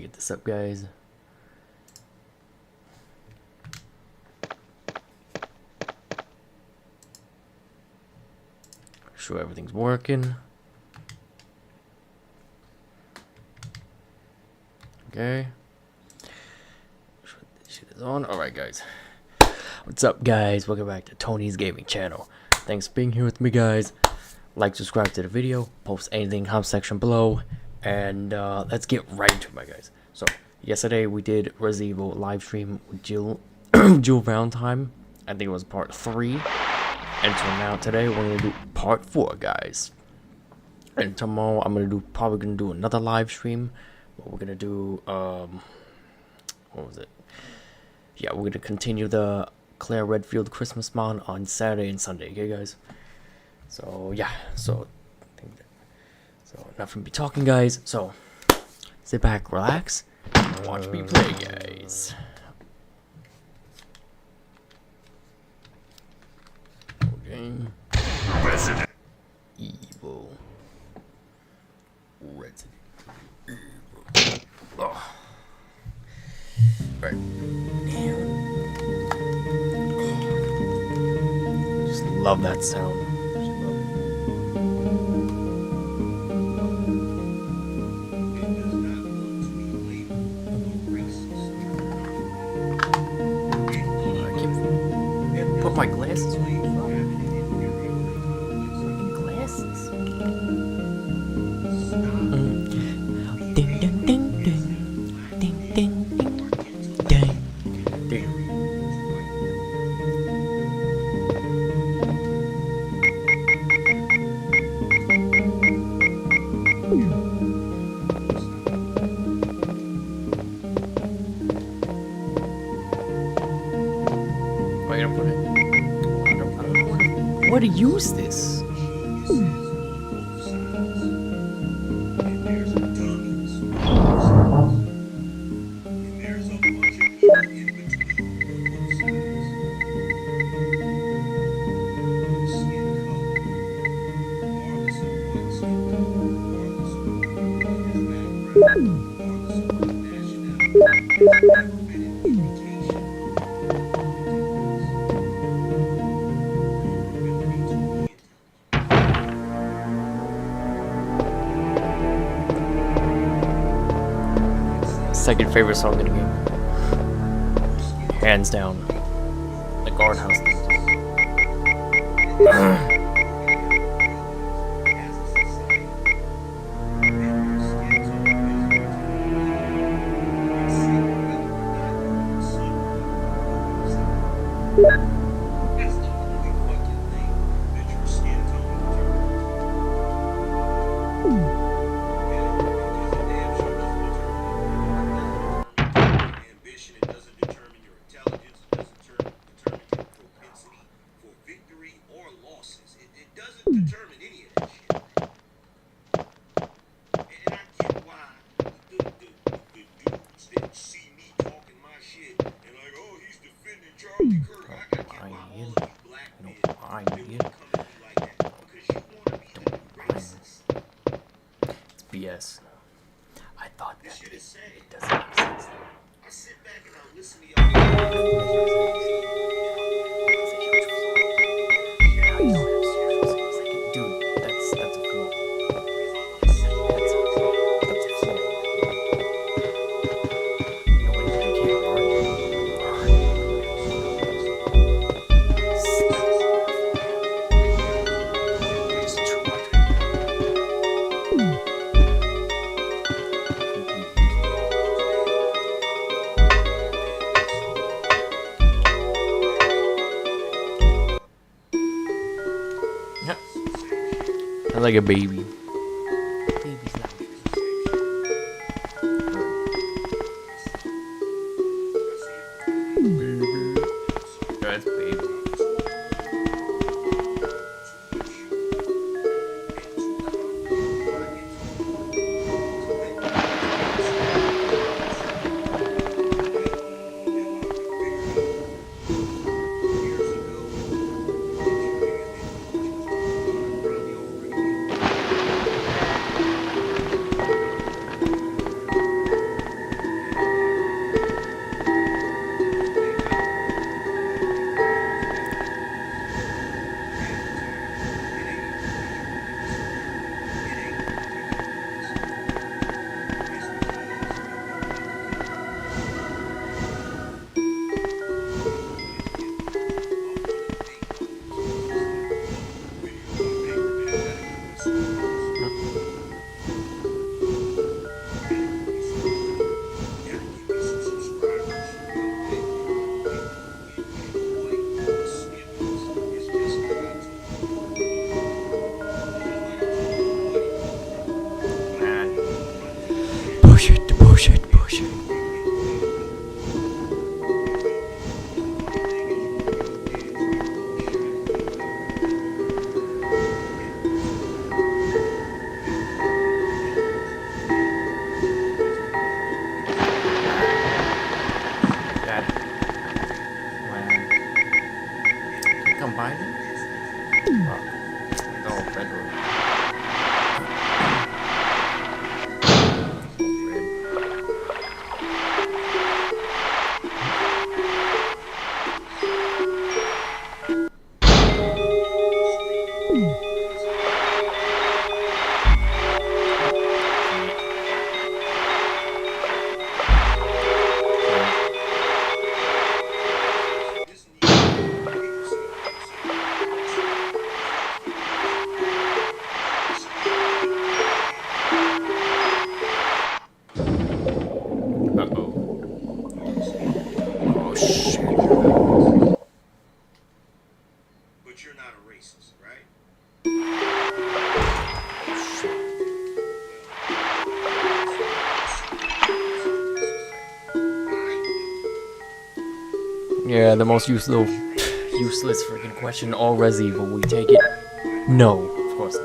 get this up, guys. Sure everything's working. Okay. Sure this shit is on. Alright, guys. What's up, guys? Welcome back to Tony's Gaming Channel. Thanks for being here with me, guys. Like, subscribe to the video, post anything in the comment section below, and let's get right into it, my guys. So yesterday we did Resident Evil live stream with Jill Valentine. I think it was part 3. And so now today we're gonna do part 4, guys. And tomorrow probably gonna do another live stream. But we're gonna do what was it? Yeah, we're gonna continue the Claire Redfield Christmas Mon on Saturday and Sunday, okay, guys? So yeah, so enough from me talking, guys. So sit back, relax, and watch me play, guys. Okay. Resident Evil. Resident Evil. Oh. Right. Just love that sound. My glasses. Glasses. Ding ding ding ding ding ding ding ding ding. Where you gonna put it? Where to use this? Second favorite song in the game, hands down. The guardhouse thing. It's BS. I thought that it doesn't make sense. I sit back and I listen to y'all. Dude, that's a flaw. That's a flaw. I like a baby. Baby's life. That's baby. combine it? Fuck. Oh, federal. Yeah, the most useless freaking question. All Resident Evil, will you take it? No, of course not.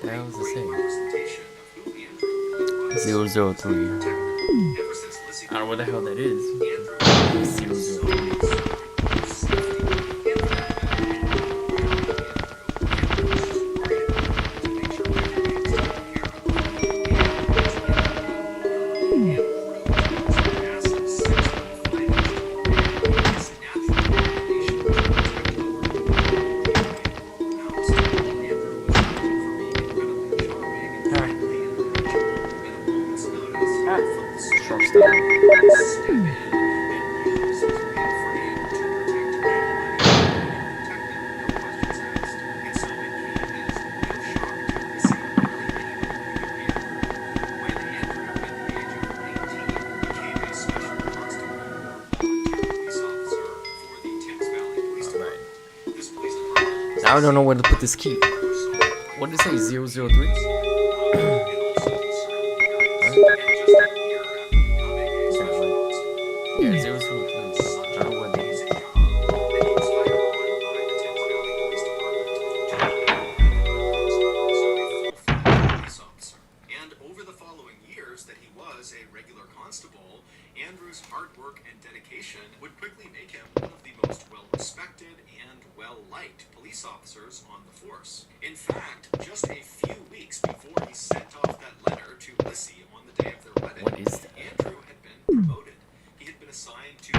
That was the same. 003. I don't know what the hell that is. 003. I don't know where to put this key. What did it say? 003? Yeah, 003. I don't know what it is. And over the following years that he was a regular constable, Andrew's hard work and dedication would quickly make him one of the most well-respected and well-liked police officers on the force. In fact, just a few weeks before he sent off that letter to Lissy on the day of their wedding, Andrew had been promoted. He had been assigned to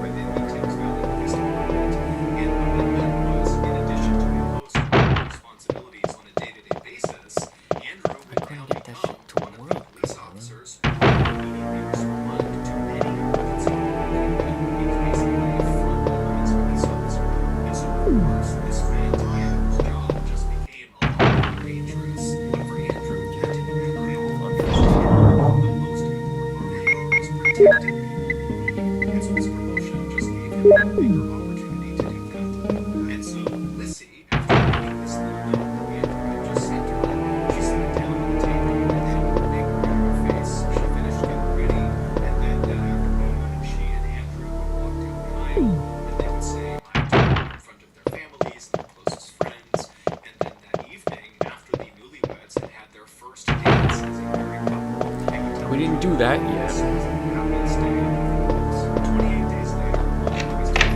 within the Thames Valley Police Department, and what that meant was, in addition to imposing responsibilities on a day-to-day basis, Andrew would now become one of the police officers who would immediately respond to any emergency. He was basically a front-lines police officer, and so of course, this meant Andrew's job just became a lot more dangerous. But for Andrew, he had to be real. We didn't do that yet. This was the happiest day of his life. 28 days later, while he was 50,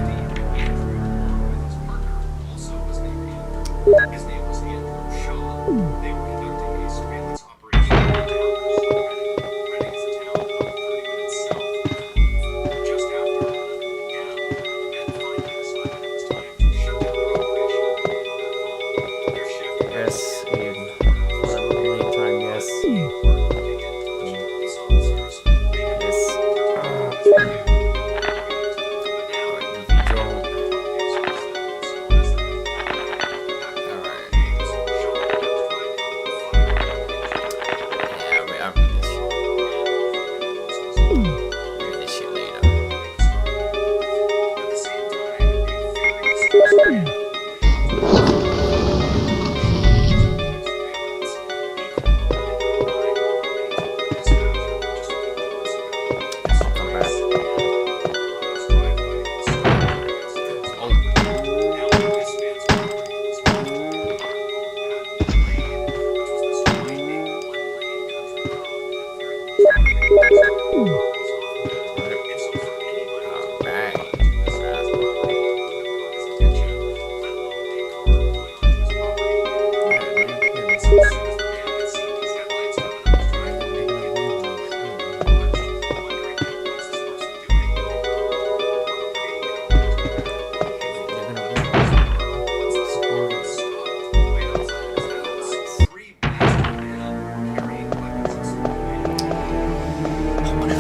Andrew, along with his partner, also was named Andrew. His name was Andrew Shaw. They were conducting a surveillance operation in a town called Reading. Reading is a town about 30 minutes south of London. Just after 11 p.m., the men finally decided it was time to shut down their operation and go back home. Their shift had Yes, ended Ian. for Whatever remaining time, yes. police officers. They had Yes.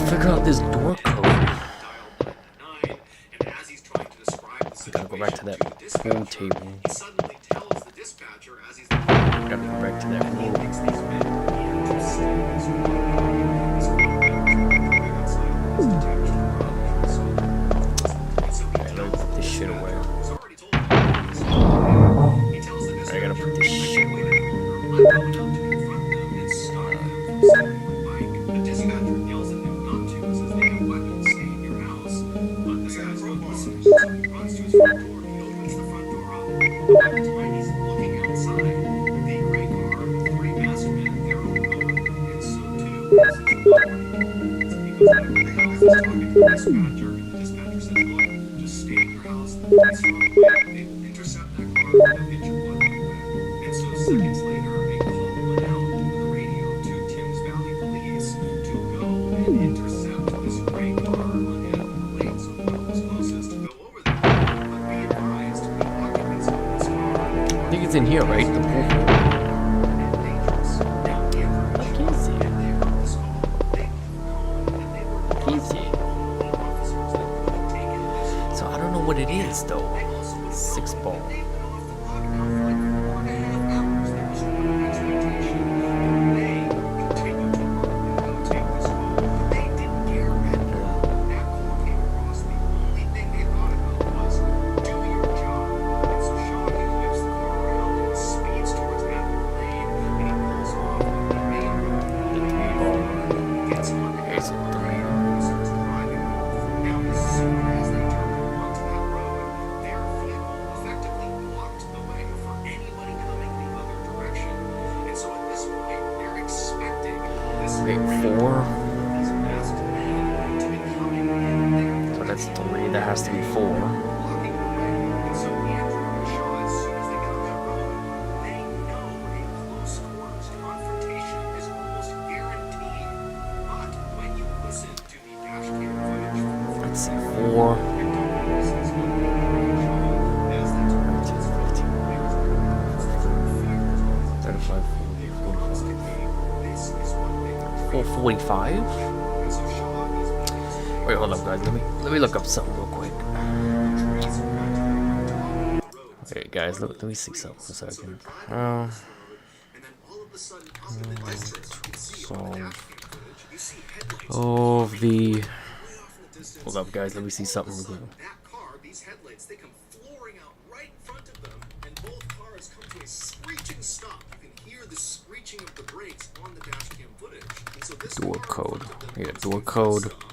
Figure out this door code. Gotta go back to that pool table. He suddenly tells the dispatcher as he's Gotta go back to that he pool. thinks these men need to steal his car. His car right outside of his detection garage. So he Alright, let me put this shit away. was already told him. He tells the I dispatcher, gotta put this shit wait away. I'm going out to confront them and stop them from stealing my bike. The dispatcher yells at him not to, says they have weapons, stay in your house. But this guy's not listening, so he runs to his front door. He opens the front door up. By the time he's looking outside, the gray car with three masked men, they're all gone. And so too is his property. He goes back to the house, he's talking to the dispatcher, and the dispatcher says, look, just stay in your house, the police are on the way. They will intercept that car, they'll get your blood money back. And so seconds later, a call went out over the radio to Thames Valley Police to go and intercept this gray car on Hanover Lane. So one was closest to go over there. But be advised, the occupants of this car I think it's in here, right? The pool. and dangerous. Now, Andrew I can't see and it. they heard this call. They called and they were the Can't see it. only officers that could have taken this call. So I don't know what it is though. They also would have Six known ball. that they've been off the clock now for like 4.5 hours. There was no expectation that they continued to work and go take this call. They didn't care at all. That call came across. The only thing they thought about was do your job. And so Shawnee whips the car around and speeds towards Hanover Lane, and he pulls off on the main road. The main road gets on the Is it Hanover Lane and starts driving off. Now, as soon as they turned onto that road, their vehicle effectively blocked the way for anybody coming the other direction. And so at this point, they're expecting this Wait, rain four? of these masked men to be coming in their So that's direction. three. That has to be four. Blocking the way. And so Andrew and Shaw, as soon as they get on that road, they know a close quarters confrontation is almost guaranteed. But when you listen to the dash cam footage from the Let's see, four. as that turns its 15 players, 35, 445. Wait, hold up, guys. Let me look up something real quick. Okay, guys, let me see something for a second. Of the. Hold up, guys. Let me see something real quick. That car, these headlights, they come flooring out right in front of them, and both cars come to a screeching stop. You can hear the screeching of the brakes on the dash cam footage. And so this Door car in code. front of them Yeah, comes door to a code. stop,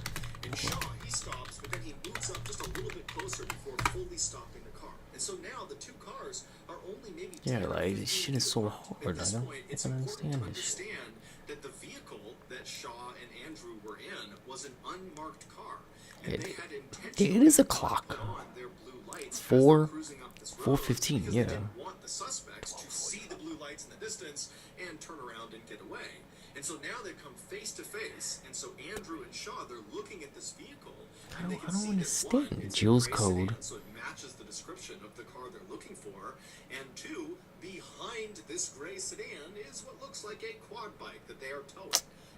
and Shaw, he stops, but then he moves up just a little bit closer before fully stopping the car. And so now the two cars are only maybe Yeah, 10 or like, this 15 shit is so feet hard. apart. At this I don't point, it's fucking important understand to this shit. understand that the vehicle that Shaw and Andrew were in was an unmarked car, and they had intentionally It is a clock. put on their blue lights as 4 they're cruising up this road 4:15. because Yeah. they didn't want the suspects to see the blue lights in the distance and turn around and get away. And so now they come face to face, and so Andrew and Shaw, they're looking at this vehicle, and they I can don't see that one, understand. it's a Jules gray code. sedan, so it matches the description of the car they're looking for, and two, behind this gray sedan is what looks like a quad bike that they are towing.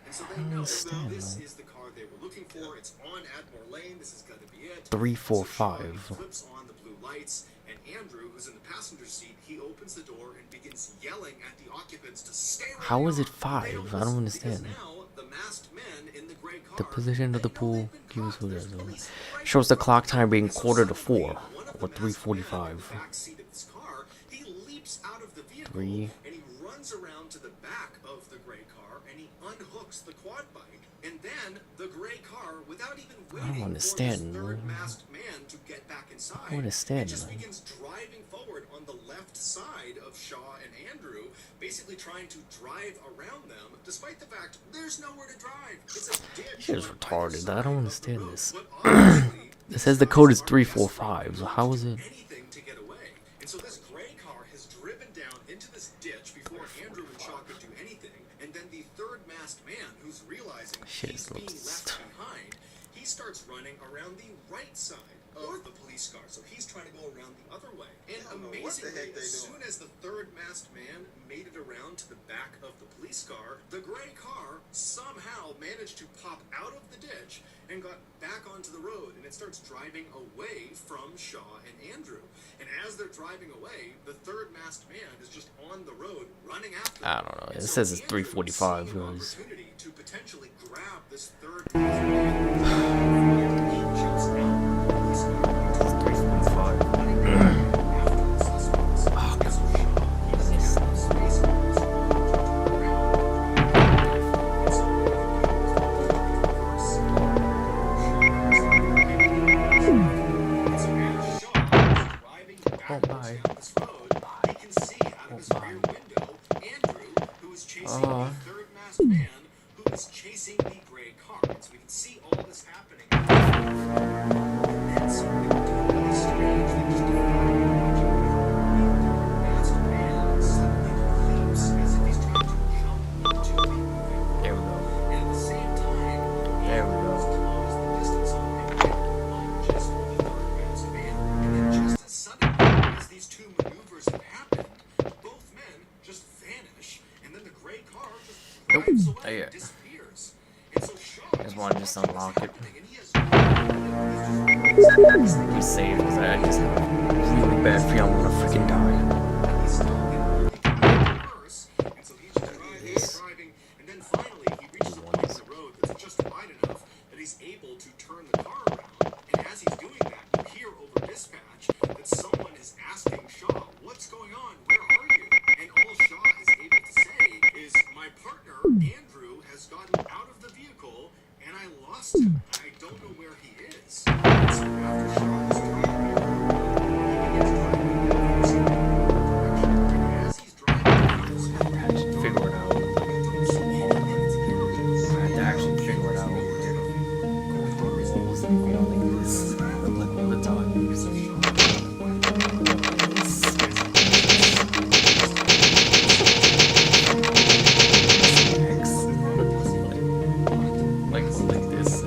And so they know that this is the car they were looking for. It's on Admore Lane. This is going to be it. 3, 4, So Shaw, 5. he flips on the blue lights, and Andrew, who's in the passenger seat, he opens the door and begins yelling at the occupants to stay where How they is it are. 5? They I don't listen understand. because now the masked men in the gray car, The position of the they know pool they've been gives caught. There's whatever. police right Shows the in front clock of them. time being And so quarter to suddenly, 4 one of or the masked men in 3:45. the back seat of this car, he leaps out of the vehicle 3. and he runs around to the back of the gray car and he unhooks the quad bike. And then the gray car, without even waiting for this understand. third masked man to get back inside, I don't understand, it just man. begins driving forward on the left side of Shaw and Andrew, basically trying to drive around them, despite the fact there's nowhere to drive. It's a ditch. Shit is on either retarded. side I don't of the understand road. this. But obviously, It says the these code is guys are 345. desperate. How is They'll it? do anything to get away. And so this gray car has driven down into this ditch before Andrew and Shaw could do anything. And then the third masked man, who's realizing Shit he's is being lost. left behind, he starts running around the right side of the police car. So he's trying to go around the other way. And amazingly, as soon as the third masked man made it around to the back of the police car, the gray car somehow managed to pop out of the ditch and got back onto the road, and it starts driving away from Shaw and Andrew. And as they're driving away, the third masked man is just on the road running after them. I don't know. And It so says it's Andrew, 3:45, seeing an guys. opportunity to potentially grab this third masked man, he jumps out of the police car. 3:45. After the suspects. And so Shaw, he doesn't have the space in his car to turn around. And so what he does is he and so as Shaw is driving backwards bye. down this road, he can see out of his rear window Andrew, who is chasing the third masked man, who is chasing the gray car. And so we can see all this happening. And then something totally strange that just defied logic. The masked man suddenly leaps as if he's trying to jump into the moving There we car. go. And at the same time, There we Andrew has go. closed the distance on him and lunges for the third masked man. And then just as suddenly as these two maneuvers have happened, both men just vanish, and then the gray car just Nope. drives away Yeah. and disappears. And so Shaw Just is wanna just watching this unlock it. happening, and he has no idea. He's just Let me save because I just have a really bad feeling I'm gonna freaking die. he's stuck in a reverse, and so he's just driving, and then finally he reaches a point in the road that's just wide enough that he's able to turn the car around. And as he's doing that, you hear over dispatch that someone is asking Shaw, "What's going on? Where are you?" And all Shaw is able to say is, "My partner Andrew has gotten out of the vehicle, and I lost him. I don't know where he is." And so after Shaw is driving, he begins driving in the opposite direction. And as he's driving in the opposite I have to figure it out. I have to actually figure it out. Going through walls and going like this. Like all the time. Like this.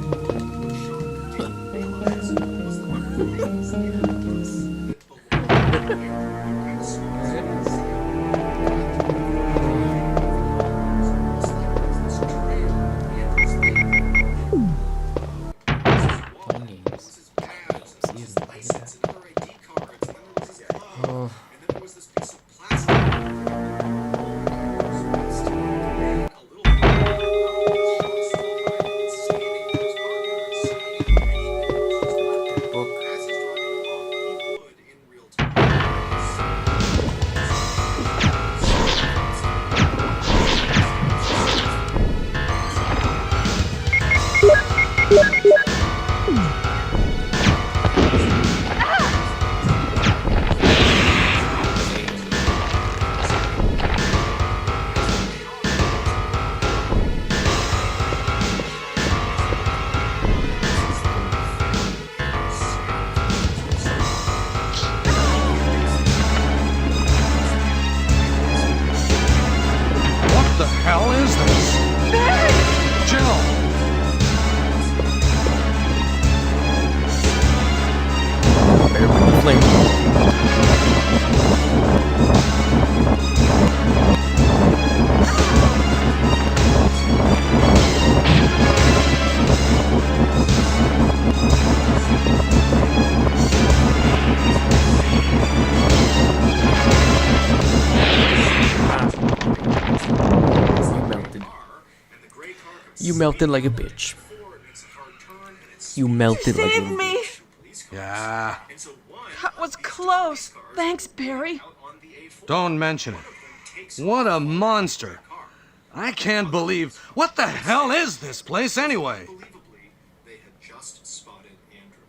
flame. You melted like a bitch. You melted like a Save me! bitch. Yeah, That was close. Thanks, Barry. don't mention it. What a monster. I can't believe... What the hell is this place anyway? Unbelievably, they had just spotted Andrew.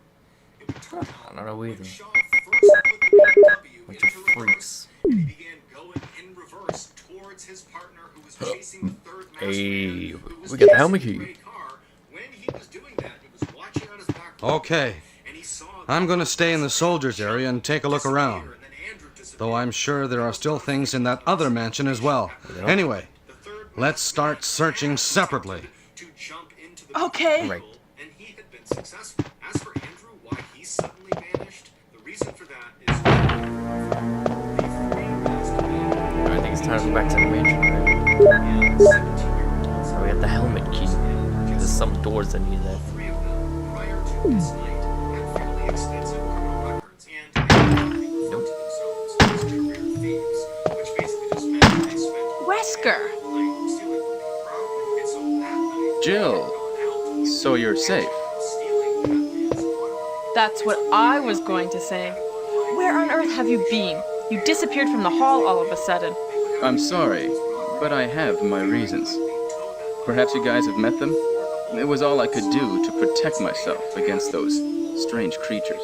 It would turn out I don't know either. when Shaw first put the BMW Bunch into of reverse, freaks. and he began going in reverse towards his partner who was chasing the third masked Hey, man who was we got the chasing helmet the key. gray car. When he was doing that, he was watching out his back Okay, and he saw I'm gonna stay in the soldiers area and take a look around. and then Andrew disappeared. Though I'm sure there are still things in that other mansion as well. Anyway, The third let's start searching separately. to jump into the Okay. Right. and he had been successful. As for Andrew, why he suddenly vanished, the reason for that is the three masked men I think it's time to go back to the mansion, right? and 17-year-old. So we got the helmet key. There's some doors that need that. Three of them, prior to this night, had fairly extensive criminal records and they referred to themselves as career thieves, which basically just meant they spent Wesker! all night stealing from the crowd, and so that night Jill, they had gone out so you're safe. stealing that man's quad. That's what I was going to say. Where on earth have you been? You disappeared from the hall all of a sudden. I'm sorry, but I have my reasons. Perhaps you guys have met them? It was all I could do to protect myself against those strange creatures.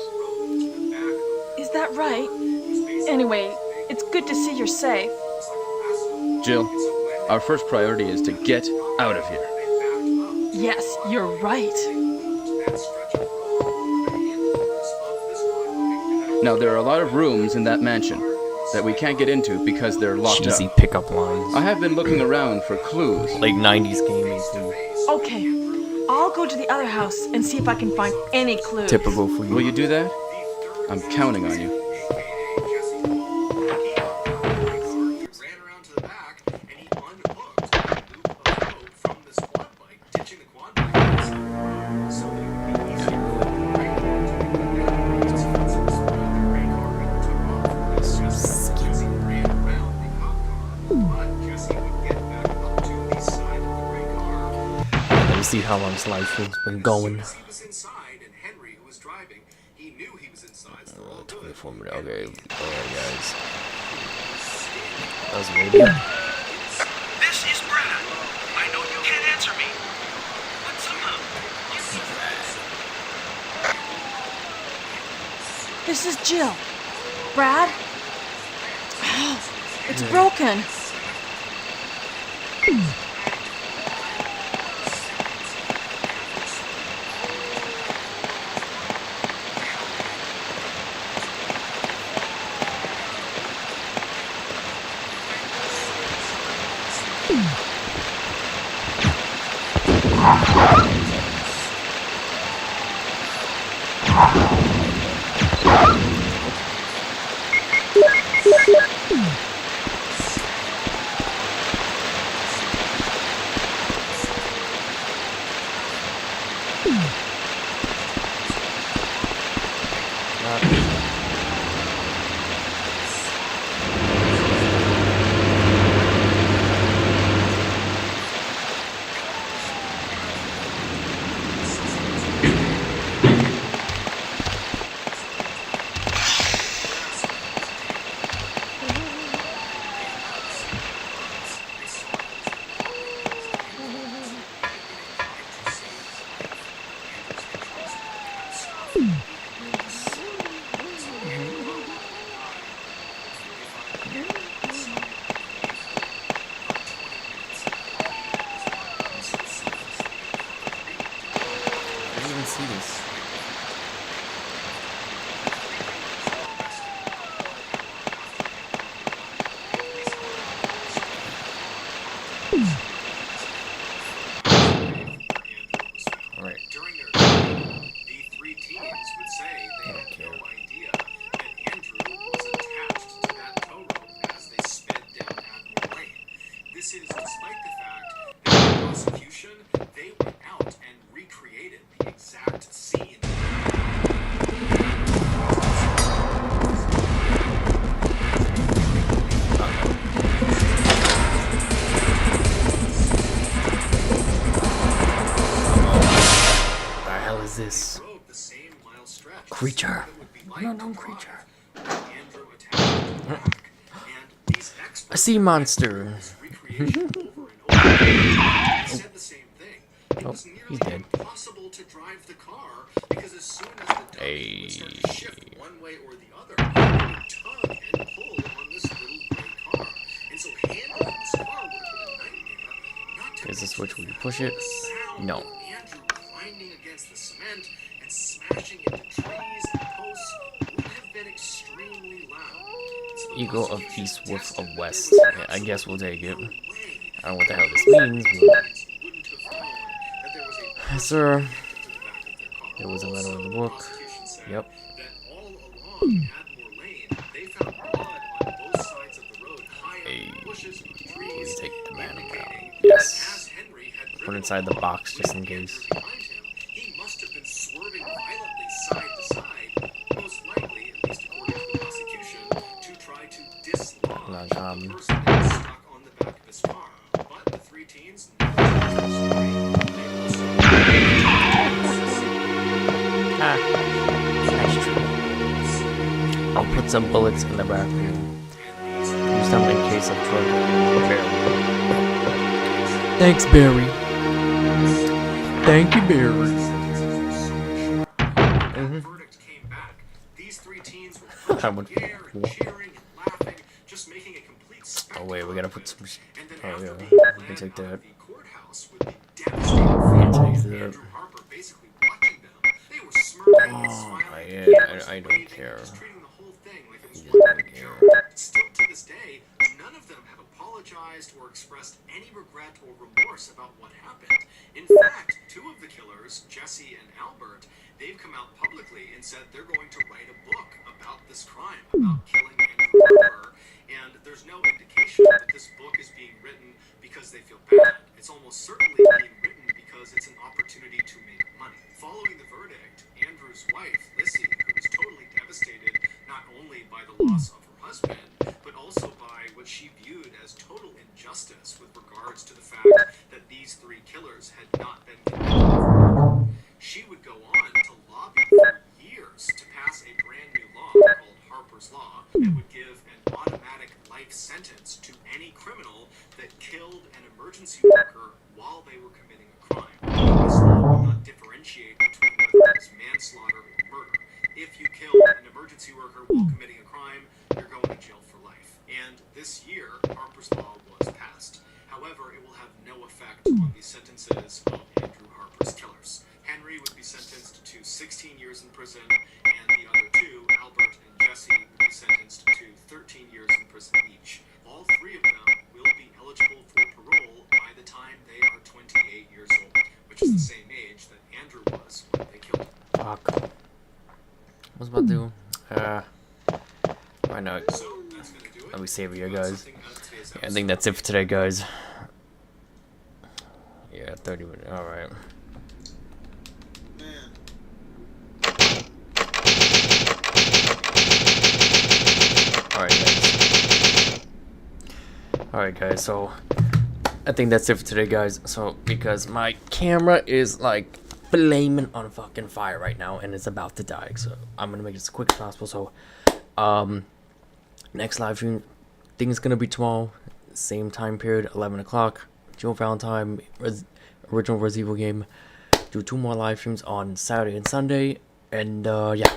Is that right? Anyway, it's good to see you're safe. Jill, our first priority is to get out of here. Yes, you're right. Now, there are a lot of rooms in that mansion that we can't get into because they're locked Cheesy up. pickup lines. I have been looking around for clues. Like 90s gaming too. Okay, I'll go to the other house and see if I can find any clues. Typical for you. Will you do that? I'm counting on you. He ran around to the back and he unhooked a loop of rope from this quad bike, ditching the quad bike inside so that it would be easier for the gray car to get down. So once it was full, the gray car and took off. Jesse ran around the cop car, but Jesse would get back up to the side of the gray car. Let me see how long this life has been going. As soon as he was inside and Henry, who was driving, he knew he was inside, so they're all good. 24 minutes. Okay, alright, guys. That was maybe. This is Brad. I know you can't answer me, but somehow This is Jill. Brad? Oh, it's broken. I didn't even see this. Alright. During their training, the three teams would say they had Okay. no idea this rode the same mile stretch. creature? It would be An like unknown to drive. creature. Andrew attacked the back, and these A experts sea monster. this recreation over and over. They said the same thing. It Oh, was he's nearly dead. impossible to drive the car because as soon as the dummy Hey. would start to shift one way or the other, it would tug and pull on this little gray car. And so handling this car would have been a nightmare. Not to Is this mention switch when you push it? the sound No. of Andrew grinding against the cement and smashing into trees and posts would have been extremely loud. So the Eagle of prosecution East, Wolf attested of that West. there was Yeah, I guess we'll take it. no way I don't know what the hell this means, but wouldn't have known that there was a yes, sir. connected to the back of their car. There was a letter in the Also, book. prosecution said Yep. that all along Admore Lane, they found blood on both sides of the road, high up in the bushes and trees, Please take the man indicating down. Yes. that as Henry had Put driven inside the along box just in with case. Andrew behind him, he must have been swerving violently side to side, most likely, at least according to the prosecution, to try to dislodge Not the common. person that was stuck on the back of his car. But the three teens never changed their story. They also Ah, that's true. I'll put some bullets in the bathroom. Use them in case of trouble. Barely. Thanks, Barry. Thank you, Barry. That verdict came back. These three teens were I would- punching the air and cheering and laughing, just making a complete Oh spectacle wait, we gotta of put it. some. And then Oh after yeah, being we led can take out that. of the courthouse with the devastating family Take of that. Andrew Harper basically watching them, they were smirking and smiling, yeah, cameras I don't waving, care. just treating the whole thing like it was You one don't big care. joke. Still to this day, none of them have apologized or expressed any regret or remorse about what happened. In fact, two of the killers, Jesse and Albert, they've come out publicly and said they're going to write a book about this crime, about killing Andrew Harper. And there's no indication that this book is being written because they feel bad. It's almost certainly being written because it's an opportunity to make money. Following the verdict, Andrew's wife, Lissy, who was totally devastated not only by the loss of her husband, but also by what she viewed as total injustice with regards to the fact that these three killers had not been convicted of murder. She would go on to lobby for years to pass a brand new law called Harper's Law that would give an automatic life sentence to any criminal that killed an emergency worker while they were committing a crime. This law would not differentiate between whether it was manslaughter or murder. If you killed an emergency worker while committing a crime, you're going to jail for life. And this year, Harper's Law was passed. However, it will have no effect on the sentences of Andrew Harper's killers. Henry would be sentenced to 16 years in prison, and the other two, Albert and Jesse, would be sentenced to 13 years in prison each. All three of them will be eligible for parole by the time they are 28 years old, which is the same age that Andrew was when they killed him. Fuck. What's about to do? Why not? So that's gonna do it. Let me save it here, If you got guys. something out of today's Yeah, I think that's it for today, guys. Yeah, 30 minutes. Alright. Alright, guys, so I think that's it for today, guys. So, because my camera is like flaming on fucking fire right now and it's about to die, so I'm gonna make it as quick as possible. So, next live stream, I think it's gonna be tomorrow, same time period, 11 o'clock. Joe Valentine, original Resident Evil game. Do 2 more live streams on Saturday and Sunday, and yeah,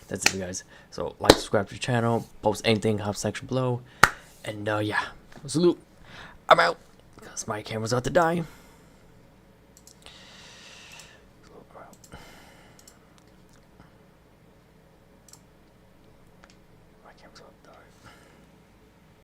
that's it, for you guys. So, like, subscribe to the channel, post anything, comment section below, and yeah, salute. I'm out, because my camera's about to die.